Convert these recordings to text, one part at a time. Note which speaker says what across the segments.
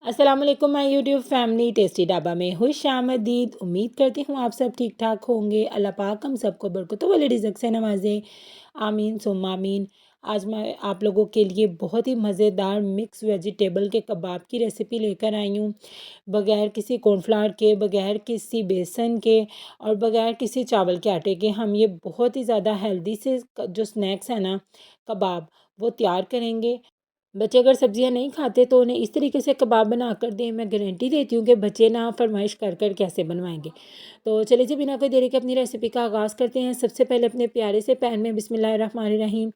Speaker 1: अस्सलाम वालेकुम my YouTube family tasty dhaba में खुश आमदीद। उम्मीद करती हूँ आप सब ठीक ठाक होंगे। अल्लाह पाक हम सबको बरकतों वाले रिज़्क़ से नवाजे, आमीन सुम्मा आमीन। आज मैं आप लोगों के लिए बहुत ही मज़ेदार मिक्स वेजिटेबल के कबाब की रेसिपी लेकर आई हूँ। बगैर किसी कॉर्नफ्लावर के, बगैर किसी बेसन के और बगैर किसी चावल के आटे के हम ये बहुत ही ज़्यादा हेल्दी से जो स्नैक्स है ना, कबाब, वो तैयार करेंगे। बच्चे अगर सब्जियां नहीं खाते तो उन्हें इस तरीके से कबाब बना कर दें, मैं गारंटी देती हूँ कि बच्चे ना फरमाइश कर कर कैसे बनवाएंगे। तो चलिए जी, बिना कोई देरी के अपनी रेसिपी का आगाज़ करते हैं। सबसे पहले अपने प्यारे से पैन में बिस्मिल्लाहिर्रहमानिर्रहीम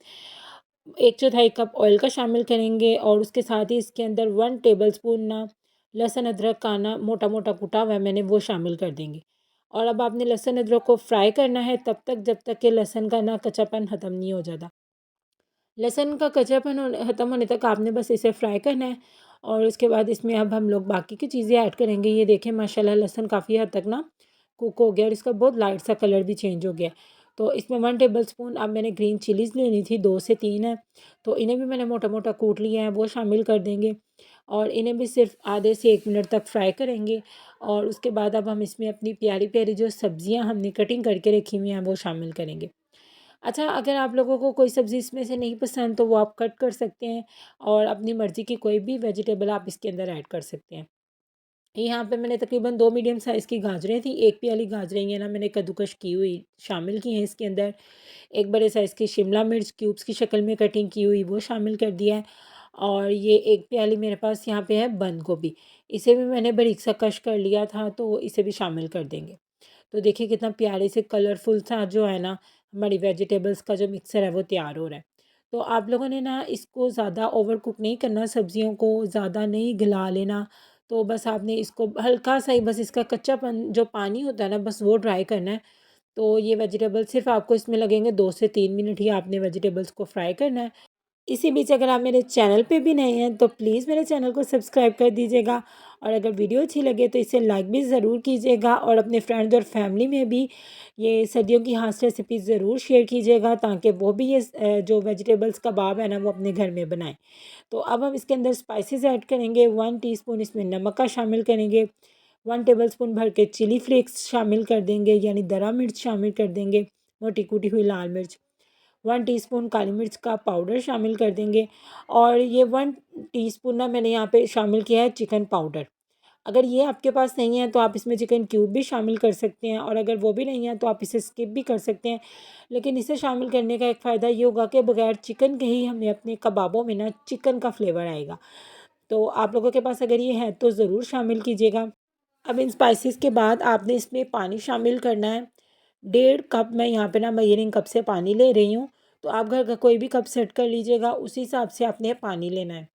Speaker 1: 1/4 कप ऑयल का शामिल करेंगे और उसके साथ ही इसके अंदर 1 टेबल स्पून ना लहसुन अदरक का ना मोटा मोटा कुटा हुआ है मैंने, वो शामिल कर देंगे। और अब आपने लहसुन अदरक को फ्राई करना है तब तक जब तक कि लहसुन का ना कच्चापन ख़त्म नहीं हो जाता। लहसुन का कच्चापन ख़त्म होने तक आपने बस इसे फ्राई करना है। और उसके बाद इसमें अब हम लोग बाकी की चीज़ें ऐड करेंगे। ये देखें माशाल्लाह लहसुन काफ़ी हद तक ना कुक हो गया और इसका बहुत लाइट सा कलर भी चेंज हो गया। तो इसमें 1 टेबल स्पून अब मैंने ग्रीन चिलीज़ लेनी थी, 2 से 3 है। तो इन्हें भी मैंने मोटा मोटा कूट लिया है, वो शामिल कर देंगे। और इन्हें भी सिर्फ आधे से 1 मिनट तक फ्राई करेंगे। और उसके बाद अब हम इसमें अपनी प्यारी प्यारी जो सब्जियां हमने कटिंग करके रखी हुई हैं वो शामिल करेंगे। अच्छा, अगर आप लोगों को कोई सब्ज़ी इसमें से नहीं पसंद तो वो आप कट कर सकते हैं और अपनी मर्ज़ी की कोई भी वेजिटेबल आप इसके अंदर ऐड कर सकते हैं। यहाँ पे मैंने तकरीबन 2 मीडियम साइज़ की गाजरें थी, 1 प्याली गाजरें ये ना मैंने कद्दूकश की हुई शामिल की हैं इसके अंदर। एक बड़े साइज़ की शिमला मिर्च क्यूब्स की शक्ल में कटिंग की हुई वो शामिल कर दिया है। और ये 1 प्याली मेरे पास यहाँ पे है बंद गोभी, इसे भी मैंने बारीक सा कश कर लिया था, तो इसे भी शामिल कर देंगे। तो देखिए कितना प्यारे से कलरफुल सा जो है ना हमारी वेजिटेबल्स का जो मिक्सर है वो तैयार हो रहा है। तो आप लोगों ने ना इसको ज़्यादा ओवर कुक नहीं करना, सब्जियों को ज़्यादा नहीं गला लेना। तो बस आपने इसको हल्का सा ही, बस इसका कच्चापन जो पानी होता है ना, बस वो ड्राई करना है। तो ये वेजिटेबल सिर्फ आपको इसमें लगेंगे 2 से 3 मिनट ही, आपने वेजिटेबल्स को फ्राई करना है। इसी बीच अगर आप मेरे चैनल पे भी नए हैं तो प्लीज़ मेरे चैनल को सब्सक्राइब कर दीजिएगा। और अगर वीडियो अच्छी लगे तो इसे लाइक भी ज़रूर कीजिएगा और अपने फ्रेंड्स और फैमिली में भी ये सर्दियों की ख़ास रेसिपी ज़रूर शेयर कीजिएगा, ताकि वो भी ये जो वेजिटेबल्स कबाब है ना वो अपने घर में बनाएं। तो अब हम इसके अंदर स्पाइसेस ऐड करेंगे। 1 टीस्पून इसमें नमक का शामिल करेंगे। 1 टेबल स्पून भर के चिली फ्लेक्स शामिल कर देंगे, यानी दरा मिर्च शामिल कर देंगे, मोटी कूटी हुई लाल मिर्च। 1 टीस्पून काली मिर्च का पाउडर शामिल कर देंगे। और ये 1 टीस्पून ना मैंने यहाँ पे शामिल किया है चिकन पाउडर। अगर ये आपके पास नहीं है तो आप इसमें चिकन क्यूब भी शामिल कर सकते हैं, और अगर वो भी नहीं है तो आप इसे स्किप भी कर सकते हैं। लेकिन इसे शामिल करने का एक फ़ायदा ये होगा कि बगैर चिकन के ही हमें अपने कबाबों में ना चिकन का फ्लेवर आएगा। तो आप लोगों के पास अगर ये है तो ज़रूर शामिल कीजिएगा। अब इन स्पाइसेस के बाद आपने इसमें पानी शामिल करना है। 1.5 कप मैं यहाँ पे ना मेजरिंग कप से पानी ले रही हूँ। तो आप घर का कोई भी कप सेट कर लीजिएगा, उसी हिसाब से आपने पानी लेना है।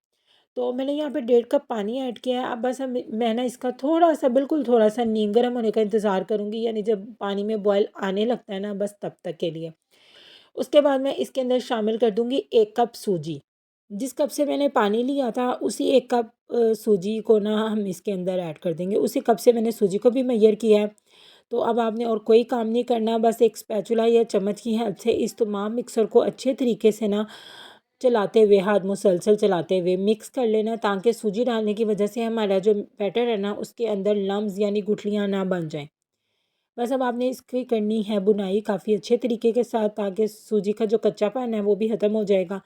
Speaker 1: तो मैंने यहाँ पे 1.5 कप पानी ऐड किया है। अब बस हम मैं ना इसका थोड़ा सा, बिल्कुल थोड़ा सा नीम गर्म होने का इंतज़ार करूँगी, यानी जब पानी में बॉयल आने लगता है ना, बस तब तक के लिए। उसके बाद मैं इसके अंदर शामिल कर दूँगी 1 कप सूजी। जिस कप से मैंने पानी लिया था उसी 1 कप सूजी को ना हम इसके अंदर ऐड कर देंगे। उसी कप से मैंने सूजी को भी मेजर किया है। तो अब आपने और कोई काम नहीं करना, बस एक स्पैचुला या चम्मच की हेल्प से इस तमाम मिक्सर को अच्छे तरीके से ना चलाते हुए, हाथ मुसलसल चलाते हुए मिक्स कर लेना, ताकि सूजी डालने की वजह से हमारा जो बैटर है ना उसके अंदर लम्स यानी गुठलियाँ ना बन जाएं। बस अब आपने इसकी करनी है बुनाई काफ़ी अच्छे तरीके के साथ, ताकि सूजी का जो कच्चापन है वो भी ख़त्म हो जाएगा।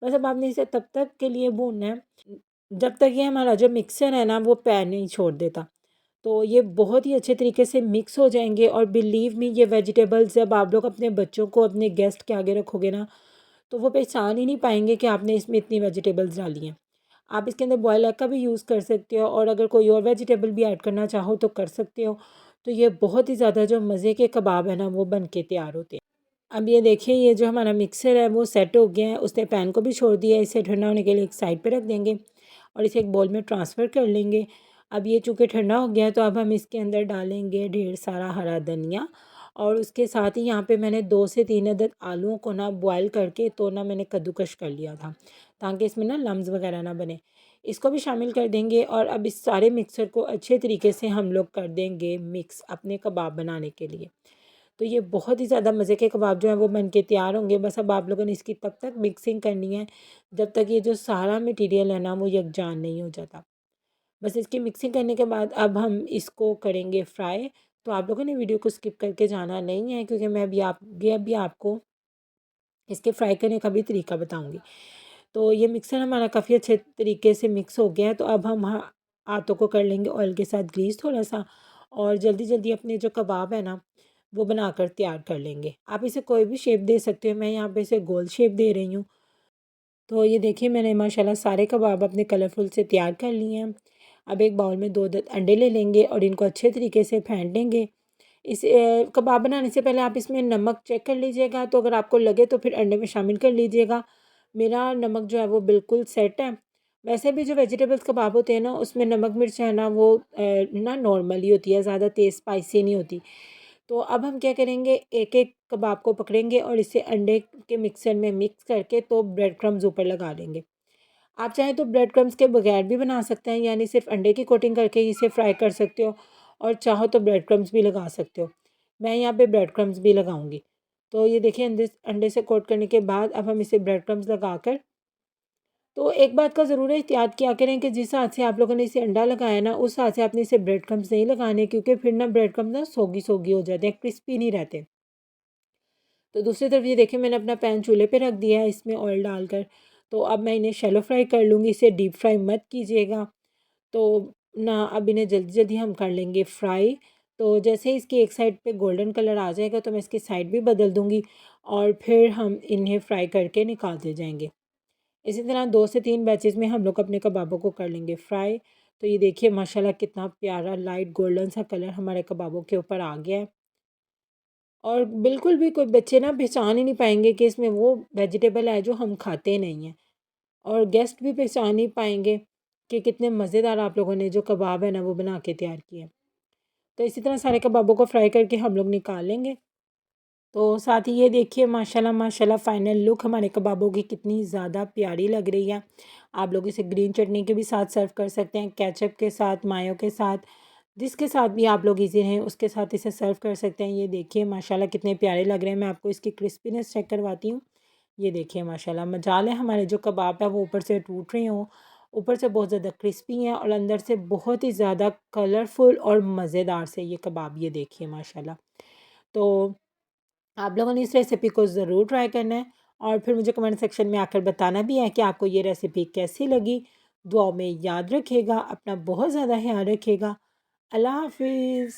Speaker 1: बस अब आपने इसे तब तक के लिए भूनना है जब तक ये हमारा जो मिक्सर है ना वो पैन नहीं छोड़ देता। तो ये बहुत ही अच्छे तरीके से मिक्स हो जाएंगे, और बिलीव मी ये वेजिटेबल्स जब आप लोग अपने बच्चों को, अपने गेस्ट के आगे रखोगे ना, तो वो पहचान ही नहीं पाएंगे कि आपने इसमें इतनी वेजिटेबल्स डाली हैं। आप इसके अंदर बॉयल एग का भी यूज़ कर सकते हो, और अगर कोई और वेजिटेबल भी ऐड करना चाहो तो कर सकते हो। तो ये बहुत ही ज़्यादा जो मज़े के कबाब है ना वो बन के तैयार होते हैं। अब ये देखिए, ये जो हमारा मिक्सर है वो सेट हो गया है, उसने पैन को भी छोड़ दिया है। इसे ठंडा होने के लिए एक साइड पे रख देंगे और इसे एक बाउल में ट्रांसफ़र कर लेंगे। अब ये चूँकि ठंडा हो गया है तो अब हम इसके अंदर डालेंगे ढेर सारा हरा धनिया, और उसके साथ ही यहाँ पे मैंने 2 से 3 अदद आलूओं को ना बॉयल करके तो ना मैंने कद्दूकश कर लिया था, ताकि इसमें ना लम्स वगैरह ना बने। इसको भी शामिल कर देंगे, और अब इस सारे मिक्सर को अच्छे तरीके से हम लोग कर देंगे मिक्स अपने कबाब बनाने के लिए। तो ये बहुत ही ज़्यादा मज़े के कबाब जो हैं वो बन के तैयार होंगे। बस अब आप लोगों ने इसकी तब तक मिक्सिंग करनी है जब तक ये जो सारा मटेरियल है ना वो यकजान नहीं हो जाता। बस इसकी मिक्सिंग करने के बाद अब हम इसको करेंगे फ्राई। तो आप लोगों ने वीडियो को स्किप करके जाना नहीं है, क्योंकि मैं अभी आपको इसके फ्राई करने का भी तरीका बताऊंगी। तो ये मिक्सर हमारा काफ़ी अच्छे तरीके से मिक्स हो गया है। तो अब हम हाथों को कर लेंगे ऑयल के साथ ग्रीस थोड़ा सा, और जल्दी जल्दी अपने जो कबाब है ना वो बनाकर तैयार कर लेंगे। आप इसे कोई भी शेप दे सकते हो, मैं यहाँ पे इसे गोल शेप दे रही हूँ। तो ये देखिए मैंने माशाल्लाह सारे कबाब अपने कलरफुल से तैयार कर लिए हैं। अब एक बाउल में 2 अंडे ले लेंगे और इनको अच्छे तरीके से फेंट लेंगे। इस कबाब बनाने से पहले आप इसमें नमक चेक कर लीजिएगा, तो अगर आपको लगे तो फिर अंडे में शामिल कर लीजिएगा। मेरा नमक जो है वो बिल्कुल सेट है। वैसे भी जो वेजिटेबल्स कबाब होते हैं ना उसमें नमक मिर्च है ना वो ना नॉर्मल ही होती है, ज़्यादा तेज़ स्पाइसी नहीं होती। तो अब हम क्या करेंगे, एक एक कबाब को पकड़ेंगे और इसे अंडे के मिक्सर में मिक्स करके तो ब्रेड क्रम्स ऊपर लगा देंगे। आप चाहें तो ब्रेड क्रम्स के बगैर भी बना सकते हैं, यानी सिर्फ अंडे की कोटिंग करके ही इसे फ्राई कर सकते हो, और चाहो तो ब्रेड क्रम्स भी लगा सकते हो। मैं यहाँ पे ब्रेड क्रम्स भी लगाऊंगी। तो ये देखिए अंडे अंडे से कोट करने के बाद अब हम इसे ब्रेड क्रम्स लगाकर, तो एक बात का ज़रूर एहतियात किया करें कि जिस हाथ से आप लोगों ने इसे अंडा लगाया ना उस हाथ से आपने इसे ब्रेड क्रम्स नहीं लगाने, क्योंकि फिर ना ब्रेड क्रम्स ना सोगी सोगी हो जाते हैं, क्रिस्पी नहीं रहते। तो दूसरी तरफ ये देखिए मैंने अपना पैन चूल्हे पे रख दिया है इसमें ऑयल डालकर। तो अब मैं इन्हें शैलो फ्राई कर लूँगी, इसे डीप फ्राई मत कीजिएगा। तो ना अब इन्हें जल्दी जल्दी हम कर लेंगे फ्राई। तो जैसे ही इसकी एक साइड पे गोल्डन कलर आ जाएगा तो मैं इसकी साइड भी बदल दूँगी, और फिर हम इन्हें फ्राई करके निकालते जाएँगे। इसी तरह 2 से 3 बैचेज़ में हम लोग अपने कबाबों को कर लेंगे फ्राई। तो ये देखिए माशाल्लाह कितना प्यारा लाइट गोल्डन सा कलर हमारे कबाबों के ऊपर आ गया है। और बिल्कुल भी कोई बच्चे ना पहचान ही नहीं पाएँगे कि इसमें वो वेजिटेबल है जो हम खाते नहीं हैं, और गेस्ट भी पहचान नहीं पाएँगे कि कितने मज़ेदार आप लोगों ने जो कबाब है ना वो बना के तैयार किए हैं। तो इसी तरह सारे कबाबों को फ्राई करके हम लोग निकाल लेंगे। तो साथ ही ये देखिए माशाल्लाह माशाल्लाह फ़ाइनल लुक हमारे कबाबों की कितनी ज़्यादा प्यारी लग रही है। आप लोग इसे ग्रीन चटनी के भी साथ सर्व कर सकते हैं, केचप के साथ, मायो के साथ, जिसके साथ भी आप लोग इसे हैं उसके साथ इसे सर्व कर सकते हैं। ये देखिए माशाल्लाह कितने प्यारे लग रहे हैं। मैं आपको इसकी क्रिस्पीनेस चेक करवाती हूँ। ये देखिए माशाल्लाह मजाल है हमारे जो कबाब है वो ऊपर से टूट रहे हों, ऊपर से बहुत ज़्यादा क्रिस्पी हैं और अंदर से बहुत ही ज़्यादा कलरफुल और मज़ेदार से ये कबाब, ये देखिए माशाल्लाह। तो आप लोगों ने इस रेसिपी को ज़रूर ट्राई करना है, और फिर मुझे कमेंट सेक्शन में आकर बताना भी है कि आपको ये रेसिपी कैसी लगी। दुआओं में याद रखिएगा, अपना बहुत ज़्यादा ख्याल रखिएगा। अल्लाह हाफ़िज़।